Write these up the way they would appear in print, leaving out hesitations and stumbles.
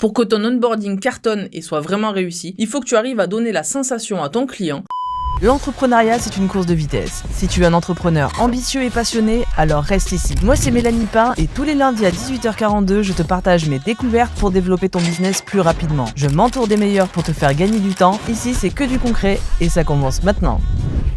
Pour que ton onboarding cartonne et soit vraiment réussi, il faut que tu arrives à donner la sensation à ton client. L'entrepreneuriat, c'est une course de vitesse. Si tu es un entrepreneur ambitieux et passionné, alors reste ici. Moi, c'est Mélanie Pain et tous les lundis à 18h42, je te partage mes découvertes pour développer ton business plus rapidement. Je m'entoure des meilleurs pour te faire gagner du temps. Ici, c'est que du concret et ça commence maintenant.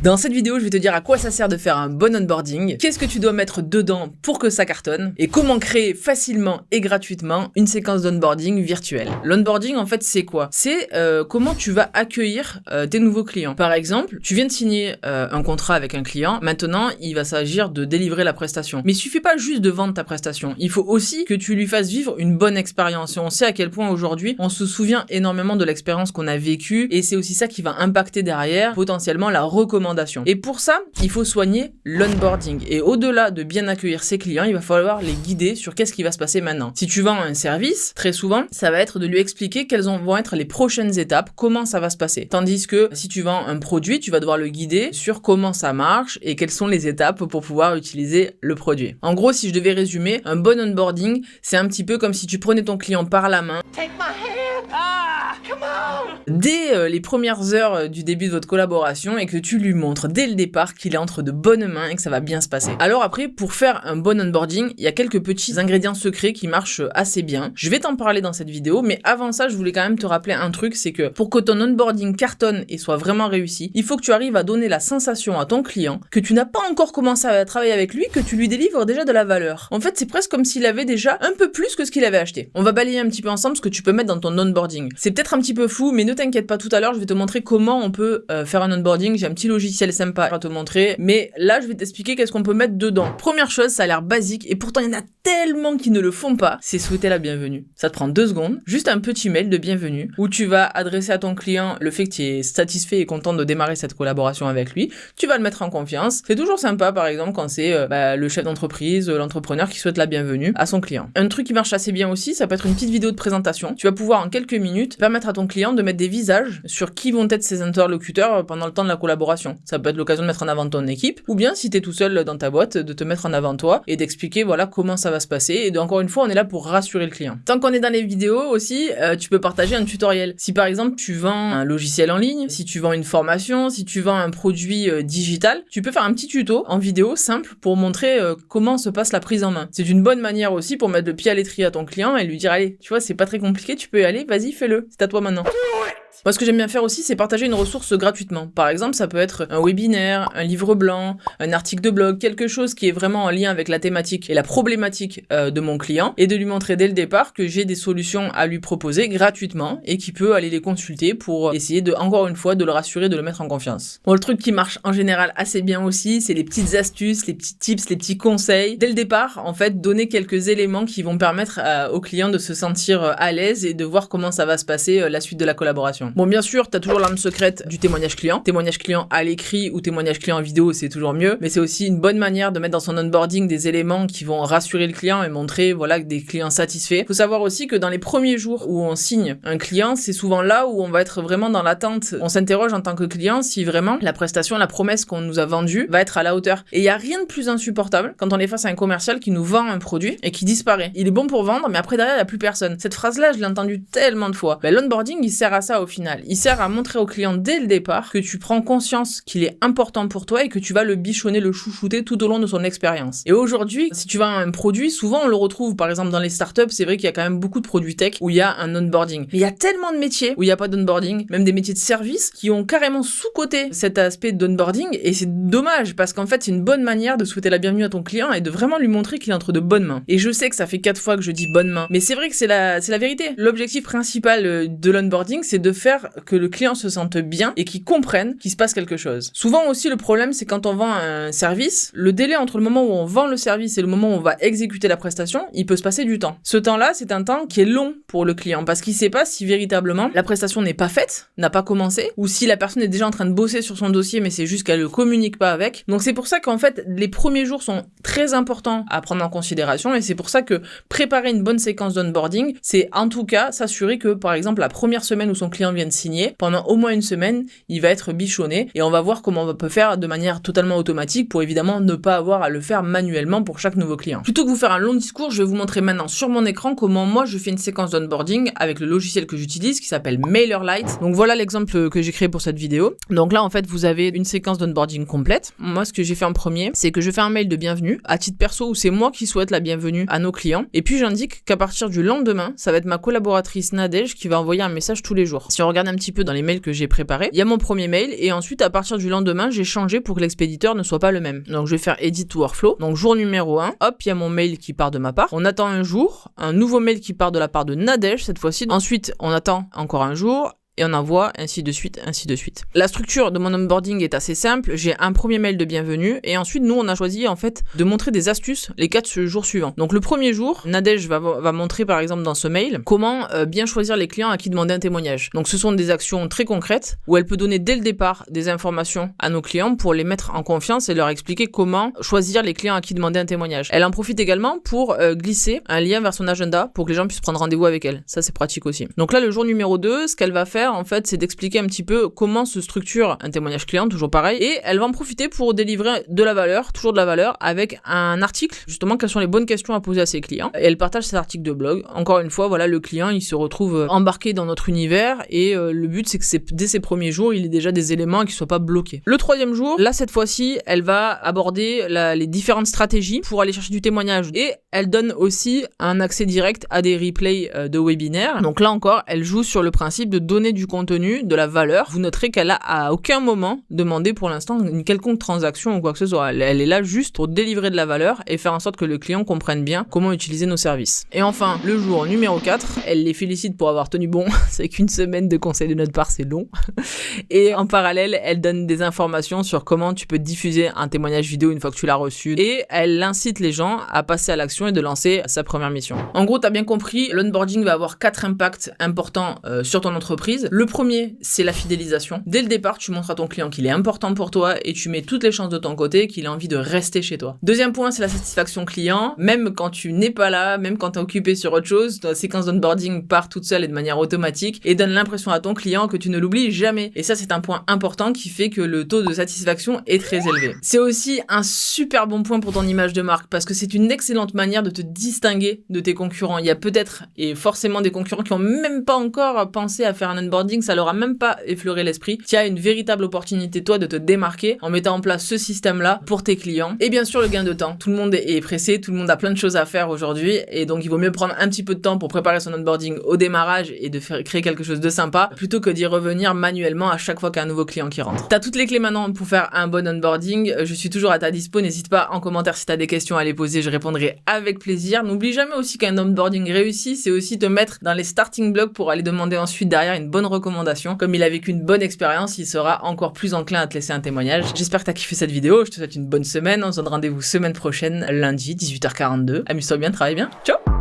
Dans cette vidéo, je vais te dire à quoi ça sert de faire un bon onboarding, qu'est-ce que tu dois mettre dedans pour que ça cartonne, et comment créer facilement et gratuitement une séquence d'onboarding virtuelle. L'onboarding, en fait, c'est quoi? C'est comment tu vas accueillir tes nouveaux clients. Par exemple, tu viens de signer un contrat avec un client, maintenant, il va s'agir de délivrer la prestation. Mais il suffit pas juste de vendre ta prestation, il faut aussi que tu lui fasses vivre une bonne expérience. Et on sait à quel point aujourd'hui, on se souvient énormément de l'expérience qu'on a vécue, et c'est aussi ça qui va impacter derrière, potentiellement, la recommandation. Et pour ça, il faut soigner l'onboarding. Et au-delà de bien accueillir ses clients, il va falloir les guider sur qu'est-ce qui va se passer maintenant. Si tu vends un service, très souvent, ça va être de lui expliquer quelles vont être les prochaines étapes, comment ça va se passer. Tandis que si tu vends un produit, tu vas devoir le guider sur comment ça marche et quelles sont les étapes pour pouvoir utiliser le produit. En gros, si je devais résumer, un bon onboarding, c'est un petit peu comme si tu prenais ton client par la main. Take my hand. Ah, come on. Dès les premières heures du début de votre collaboration et que tu lui montres dès le départ qu'il est entre de bonnes mains et que ça va bien se passer. Alors après, pour faire un bon onboarding, il y a quelques petits ingrédients secrets qui marchent assez bien. Je vais t'en parler dans cette vidéo, mais avant ça, je voulais quand même te rappeler un truc, c'est que pour que ton onboarding cartonne et soit vraiment réussi, il faut que tu arrives à donner la sensation à ton client que tu n'as pas encore commencé à travailler avec lui, que tu lui délivres déjà de la valeur. En fait, c'est presque comme s'il avait déjà un peu plus que ce qu'il avait acheté. On va balayer un petit peu ensemble ce que tu peux mettre dans ton onboarding. C'est peut-être un petit peu fou, mais ne t'inquiète pas, tout à l'heure, je vais te montrer comment on peut faire un onboarding. J'ai un petit logiciel sympa à te montrer, mais là je vais t'expliquer qu'est-ce qu'on peut mettre dedans. Première chose, ça a l'air basique et pourtant il y en a tellement qui ne le font pas, c'est souhaiter la bienvenue. Ça te prend 2 secondes, juste un petit mail de bienvenue où tu vas adresser à ton client le fait que tu es satisfait et content de démarrer cette collaboration avec lui. Tu vas le mettre en confiance. C'est toujours sympa par exemple quand c'est le chef d'entreprise, l'entrepreneur qui souhaite la bienvenue à son client. Un truc qui marche assez bien aussi, ça peut être une petite vidéo de présentation. Tu vas pouvoir en quelques minutes permettre à ton client de mettre des visages sur qui vont être ses interlocuteurs pendant le temps de la collaboration. Ça peut être l'occasion de mettre en avant ton équipe, ou bien si t'es tout seul dans ta boîte, de te mettre en avant toi et d'expliquer voilà comment ça va se passer. Et encore une fois, on est là pour rassurer le client. Tant qu'on est dans les vidéos aussi, tu peux partager un tutoriel. Si par exemple tu vends un logiciel en ligne, si tu vends une formation, si tu vends un produit digital, tu peux faire un petit tuto en vidéo simple pour montrer comment se passe la prise en main. C'est une bonne manière aussi pour mettre le pied à l'étrier à ton client et lui dire allez, tu vois, c'est pas très compliqué, tu peux y aller, vas-y, fais-le, c'est à toi maintenant. Moi, ce que j'aime bien faire aussi, c'est partager une ressource gratuitement. Par exemple, ça peut être un webinaire, un livre blanc, un article de blog, quelque chose qui est vraiment en lien avec la thématique et la problématique de mon client, et de lui montrer dès le départ que j'ai des solutions à lui proposer gratuitement et qu'il peut aller les consulter pour essayer encore une fois, de le rassurer, de le mettre en confiance. Bon, le truc qui marche en général assez bien aussi, c'est les petites astuces, les petits tips, les petits conseils. Dès le départ, en fait, donner quelques éléments qui vont permettre au client de se sentir à l'aise et de voir comment ça va se passer la suite de la collaboration. Bon, bien sûr, t'as toujours l'arme secrète du témoignage client. Témoignage client à l'écrit ou témoignage client en vidéo, c'est toujours mieux. Mais c'est aussi une bonne manière de mettre dans son onboarding des éléments qui vont rassurer le client et montrer, voilà, des clients satisfaits. Faut savoir aussi que dans les premiers jours où on signe un client, c'est souvent là où on va être vraiment dans l'attente. On s'interroge en tant que client si vraiment la prestation, la promesse qu'on nous a vendue va être à la hauteur. Et il y a rien de plus insupportable quand on est face à un commercial qui nous vend un produit et qui disparaît. Il est bon pour vendre, mais après derrière, il n'y a plus personne. Cette phrase-là, je l'ai entendue tellement de fois. L'onboarding, il sert à ça au final. Il sert à montrer au client dès le départ que tu prends conscience qu'il est important pour toi et que tu vas le bichonner, le chouchouter tout au long de son expérience. Et aujourd'hui, si tu vends un produit, souvent on le retrouve par exemple dans les startups, c'est vrai qu'il y a quand même beaucoup de produits tech où il y a un onboarding. Mais il y a tellement de métiers où il n'y a pas d'onboarding, même des métiers de service qui ont carrément sous-coté cet aspect d'onboarding, et c'est dommage parce qu'en fait c'est une bonne manière de souhaiter la bienvenue à ton client et de vraiment lui montrer qu'il est entre de bonnes mains. Et je sais que ça fait 4 fois que je dis bonnes mains, mais c'est vrai que c'est la vérité. L'objectif principal de l'onboarding, c'est de faire que le client se sente bien et qu'il comprenne qu'il se passe quelque chose. Souvent aussi, le problème, c'est quand on vend un service, le délai entre le moment où on vend le service et le moment où on va exécuter la prestation, il peut se passer du temps. Ce temps-là, c'est un temps qui est long pour le client parce qu'il sait pas si véritablement la prestation n'est pas faite, n'a pas commencé, ou si la personne est déjà en train de bosser sur son dossier mais c'est juste qu'elle le communique pas avec. Donc c'est pour ça qu'en fait, les premiers jours sont très importants à prendre en considération, et c'est pour ça que préparer une bonne séquence d'onboarding, c'est en tout cas s'assurer que par exemple la première semaine où son client vient vient de signer, pendant au moins une semaine, il va être bichonné et on va voir comment on peut faire de manière totalement automatique pour évidemment ne pas avoir à le faire manuellement pour chaque nouveau client. Plutôt que vous faire un long discours, je vais vous montrer maintenant sur mon écran comment moi je fais une séquence d'onboarding avec le logiciel que j'utilise qui s'appelle MailerLite. Donc voilà l'exemple que j'ai créé pour cette vidéo. Donc là en fait vous avez une séquence d'onboarding complète. Moi ce que j'ai fait en premier, c'est que je fais un mail de bienvenue à titre perso où c'est moi qui souhaite la bienvenue à nos clients. Et puis j'indique qu'à partir du lendemain, ça va être ma collaboratrice Nadège qui va envoyer un message tous les jours. Si on regarde un petit peu dans les mails que j'ai préparés, il y a mon premier mail et ensuite à partir du lendemain, j'ai changé pour que l'expéditeur ne soit pas le même. Donc je vais faire Edit to Workflow. Donc jour numéro 1, hop, il y a mon mail qui part de ma part. On attend un jour, un nouveau mail qui part de la part de Nadège cette fois-ci. Ensuite, on attend encore un jour. Et on envoie ainsi de suite, ainsi de suite. La structure de mon onboarding est assez simple. J'ai un premier mail de bienvenue et ensuite, nous, on a choisi en fait de montrer des astuces les 4 jours suivants. Donc le premier jour, Nadège va montrer par exemple dans ce mail comment bien choisir les clients à qui demander un témoignage. Donc ce sont des actions très concrètes où elle peut donner dès le départ des informations à nos clients pour les mettre en confiance et leur expliquer comment choisir les clients à qui demander un témoignage. Elle en profite également pour glisser un lien vers son agenda pour que les gens puissent prendre rendez-vous avec elle. Ça, c'est pratique aussi. Donc là, le jour numéro 2, ce qu'elle va faire en fait, c'est d'expliquer un petit peu comment se structure un témoignage client, toujours pareil, et elle va en profiter pour délivrer de la valeur, toujours de la valeur, avec un article, justement, quelles sont les bonnes questions à poser à ses clients. Et elle partage cet article de blog. Encore une fois, voilà, le client, il se retrouve embarqué dans notre univers, et le but, c'est que dès ses premiers jours, il ait déjà des éléments qui soient pas bloqués. Le 3e jour, là, cette fois-ci, elle va aborder les différentes stratégies pour aller chercher du témoignage, et elle donne aussi un accès direct à des replays de webinaires. Donc là encore, elle joue sur le principe de donner du contenu, de la valeur. Vous noterez qu'elle a à aucun moment demandé pour l'instant une quelconque transaction ou quoi que ce soit. Elle est là juste pour délivrer de la valeur et faire en sorte que le client comprenne bien comment utiliser nos services. Et enfin, le jour numéro 4, elle les félicite pour avoir tenu bon. C'est qu'une semaine de conseil de notre part, c'est long. Et en parallèle, elle donne des informations sur comment tu peux diffuser un témoignage vidéo une fois que tu l'as reçu. Et elle incite les gens à passer à l'action et de lancer sa première mission. En gros, t'as bien compris, l'onboarding va avoir 4 impacts importants sur ton entreprise. Le premier, c'est la fidélisation. Dès le départ, tu montres à ton client qu'il est important pour toi et tu mets toutes les chances de ton côté qu'il a envie de rester chez toi. Deuxième point, c'est la satisfaction client. Même quand tu n'es pas là, même quand tu es occupé sur autre chose, ta séquence d'onboarding part toute seule et de manière automatique et donne l'impression à ton client que tu ne l'oublies jamais. Et ça, c'est un point important qui fait que le taux de satisfaction est très élevé. C'est aussi un super bon point pour ton image de marque parce que c'est une excellente manière de te distinguer de tes concurrents. Il y a peut-être et forcément des concurrents qui ont même pas encore pensé à faire un onboarding, ça leur a même pas effleuré l'esprit. Tu as une véritable opportunité, toi, de te démarquer en mettant en place ce système-là pour tes clients. Et bien sûr, le gain de temps. Tout le monde est pressé, tout le monde a plein de choses à faire aujourd'hui et donc il vaut mieux prendre un petit peu de temps pour préparer son onboarding au démarrage et de créer quelque chose de sympa plutôt que d'y revenir manuellement à chaque fois qu'il y a un nouveau client qui rentre. T'as toutes les clés maintenant pour faire un bon onboarding. Je suis toujours à ta dispo. N'hésite pas en commentaire si t'as des questions à les poser. Je répondrai avec plaisir. N'oublie jamais aussi qu'un onboarding réussi, c'est aussi te mettre dans les starting blocks pour aller demander ensuite derrière une bonne recommandation. Comme il a vécu une bonne expérience, il sera encore plus enclin à te laisser un témoignage. J'espère que t'as kiffé cette vidéo. Je te souhaite une bonne semaine. On se donne rendez-vous semaine prochaine, lundi, 18h42. Amuse-toi bien, travaille bien. Ciao!